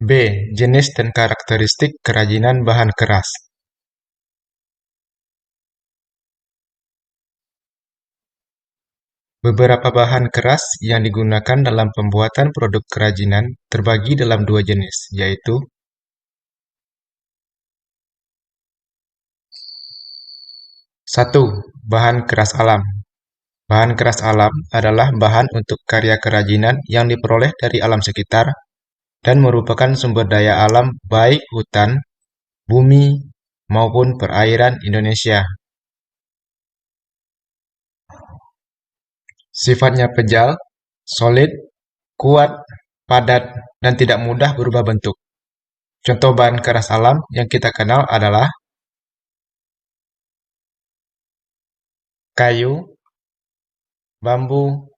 B. Jenis dan karakteristik kerajinan bahan keras. Beberapa bahan keras yang digunakan dalam pembuatan produk kerajinan terbagi dalam dua jenis, yaitu 1. Bahan keras alam. Bahan keras alam adalah bahan untuk karya kerajinan yang diperoleh dari alam sekitar dan merupakan sumber daya alam baik hutan, bumi, maupun perairan Indonesia. Sifatnya pejal, solid, kuat, padat, dan tidak mudah berubah bentuk. Contoh bahan keras alam yang kita kenal adalah kayu, bambu,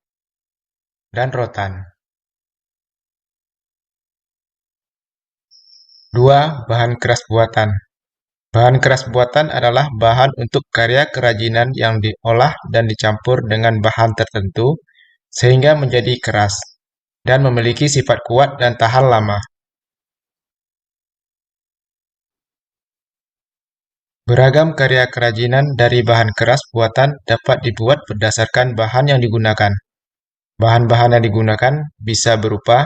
dan rotan. 2. Bahan keras buatan. Bahan keras buatan adalah bahan untuk karya kerajinan yang diolah dan dicampur dengan bahan tertentu sehingga menjadi keras dan memiliki sifat kuat dan tahan lama. Beragam karya kerajinan dari bahan keras buatan dapat dibuat berdasarkan bahan yang digunakan. Bahan-bahan yang digunakan bisa berupa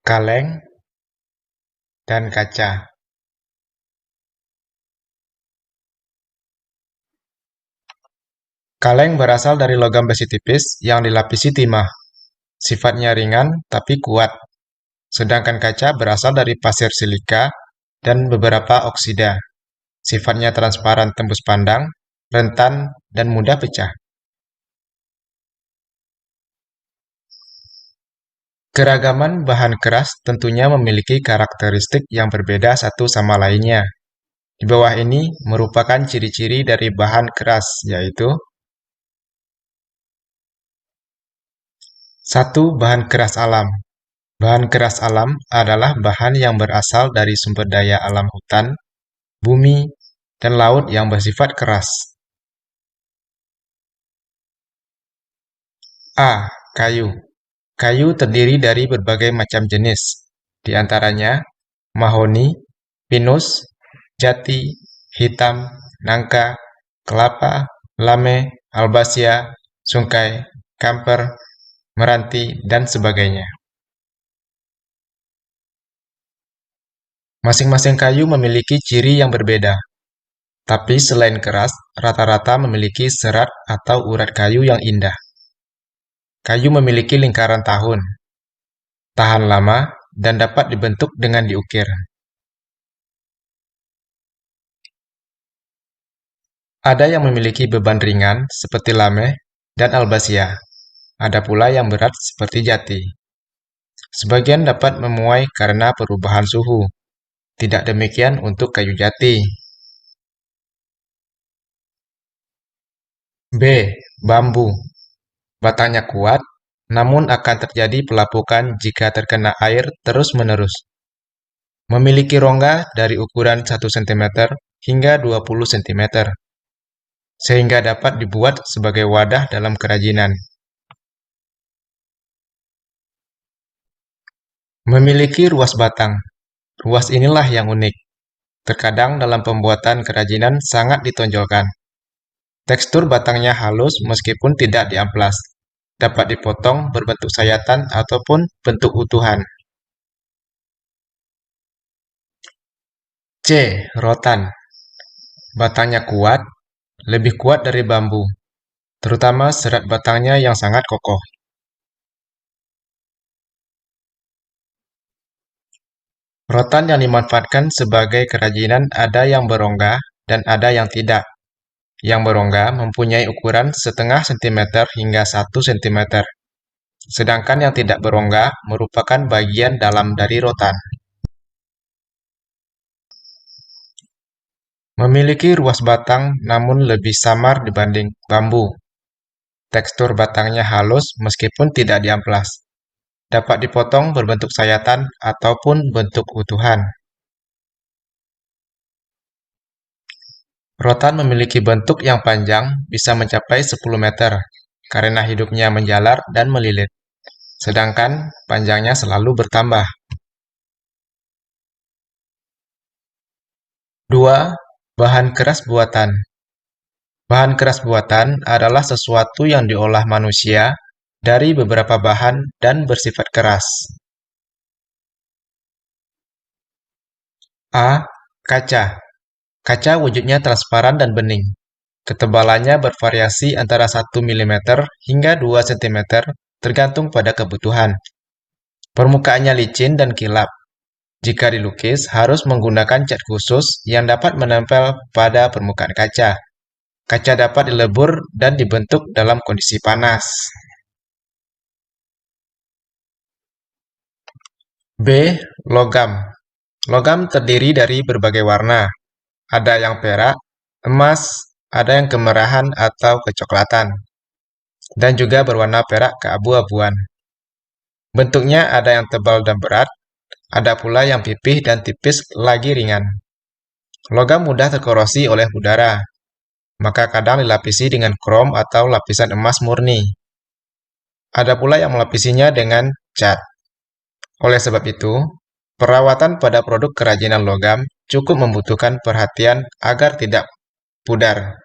kaleng dan kaca. Kaleng berasal dari logam besi tipis yang dilapisi timah. Sifatnya ringan tapi kuat. Sedangkan kaca berasal dari pasir silika dan beberapa oksida. Sifatnya transparan tembus pandang, rentan, dan mudah pecah. Keragaman bahan keras tentunya memiliki karakteristik yang berbeda satu sama lainnya. Di bawah ini merupakan ciri-ciri dari bahan keras, yaitu 1. Bahan keras alam. Bahan keras alam adalah bahan yang berasal dari sumber daya alam hutan, bumi, dan laut yang bersifat keras. A. Kayu. Kayu terdiri dari berbagai macam jenis, di antaranya mahoni, pinus, jati, hitam, nangka, kelapa, lame, albasia, sungkai, kamper, meranti, dan sebagainya. Masing-masing kayu memiliki ciri yang berbeda, tapi selain keras, rata-rata memiliki serat atau urat kayu yang indah. Kayu memiliki lingkaran tahun, tahan lama, dan dapat dibentuk dengan diukir. Ada yang memiliki beban ringan seperti lameh dan albasia. Ada pula yang berat seperti jati. Sebagian dapat memuai karena perubahan suhu. Tidak demikian untuk kayu jati. B. Bambu. Batangnya kuat, namun akan terjadi pelapukan jika terkena air terus-menerus. Memiliki rongga dari ukuran 1 cm hingga 20 cm, sehingga dapat dibuat sebagai wadah dalam kerajinan. Memiliki ruas batang. Ruas inilah yang unik. Terkadang dalam pembuatan kerajinan sangat ditonjolkan. Tekstur batangnya halus meskipun tidak diamplas. Dapat dipotong berbentuk sayatan ataupun bentuk utuhan. C. Rotan. Batangnya kuat, lebih kuat dari bambu, terutama serat batangnya yang sangat kokoh. Rotan yang dimanfaatkan sebagai kerajinan ada yang berongga dan ada yang tidak. Yang berongga mempunyai ukuran setengah sentimeter hingga 1 cm, sedangkan yang tidak berongga merupakan bagian dalam dari rotan. Memiliki ruas batang namun lebih samar dibanding bambu. Tekstur batangnya halus meskipun tidak diamplas. Dapat dipotong berbentuk sayatan ataupun bentuk utuhan. Rotan memiliki bentuk yang panjang bisa mencapai 10 meter karena hidupnya menjalar dan melilit. sedangkan panjangnya selalu bertambah. 2. Bahan keras buatan. Bahan keras buatan adalah sesuatu yang diolah manusia dari beberapa bahan dan bersifat keras. A. Kaca. Kaca wujudnya transparan dan bening. Ketebalannya bervariasi antara 1 mm hingga 2 cm tergantung pada kebutuhan. Permukaannya licin dan kilap. Jika dilukis, harus menggunakan cat khusus yang dapat menempel pada permukaan kaca. Kaca dapat dilebur dan dibentuk dalam kondisi panas. B. Logam. Logam terdiri dari berbagai warna. Ada yang perak, emas, ada yang kemerahan atau kecoklatan, dan juga berwarna perak keabu-abuan. Bentuknya ada yang tebal dan berat, ada pula yang pipih dan tipis lagi ringan. Logam mudah terkorosi oleh udara, maka kadang dilapisi dengan krom atau lapisan emas murni. Ada pula yang melapisinya dengan cat. Oleh sebab itu, perawatan pada produk kerajinan logam cukup membutuhkan perhatian agar tidak pudar.